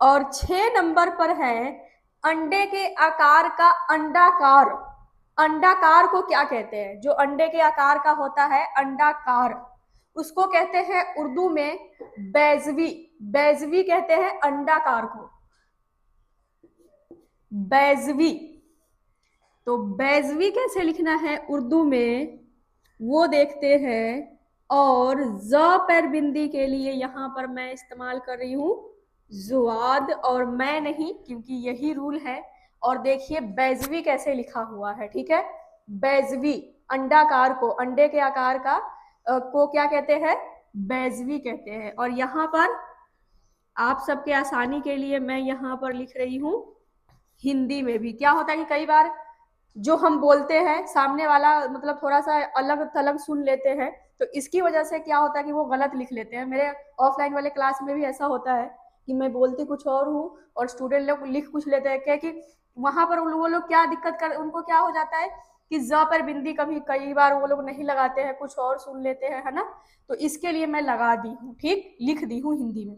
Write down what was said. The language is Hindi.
और 6 नंबर पर है अंडे के आकार का अंडाकार। अंडाकार को क्या कहते हैं? जो अंडे के आकार का होता है अंडाकार, उसको कहते हैं उर्दू में बैजवी। बैजवी कहते हैं अंडाकार को, बैजवी। तो बैजवी कैसे लिखना है उर्दू में वो देखते हैं। और ज पर बिंदी के लिए यहां पर मैं इस्तेमाल कर रही हूं जुआद, और मैं नहीं, क्योंकि यही रूल है। और देखिए बैजवी कैसे लिखा हुआ है, ठीक है। बैजवी, अंडाकार को, अंडे के आकार का को क्या कहते हैं? बैजवी कहते हैं। और यहाँ पर आप सबके आसानी के लिए मैं यहाँ पर लिख रही हूँ हिंदी में भी। क्या होता है कि कई बार जो हम बोलते हैं सामने वाला मतलब थोड़ा सा अलग थलग सुन लेते हैं, तो इसकी वजह से क्या होता है कि वो गलत लिख लेते हैं। मेरे ऑफलाइन वाले क्लास में भी ऐसा होता है कि मैं बोलती कुछ और हूँ और स्टूडेंट लोग लिख कुछ लेते हैं। क्या कि वहां पर वो लोग क्या दिक्कत कर, उनको क्या हो जाता है कि ज पर बिंदी कभी कई बार वो लोग नहीं लगाते हैं, कुछ और सुन लेते हैं, है ना। तो इसके लिए मैं लगा दी हूँ, ठीक, लिख दी हूँ हिंदी में।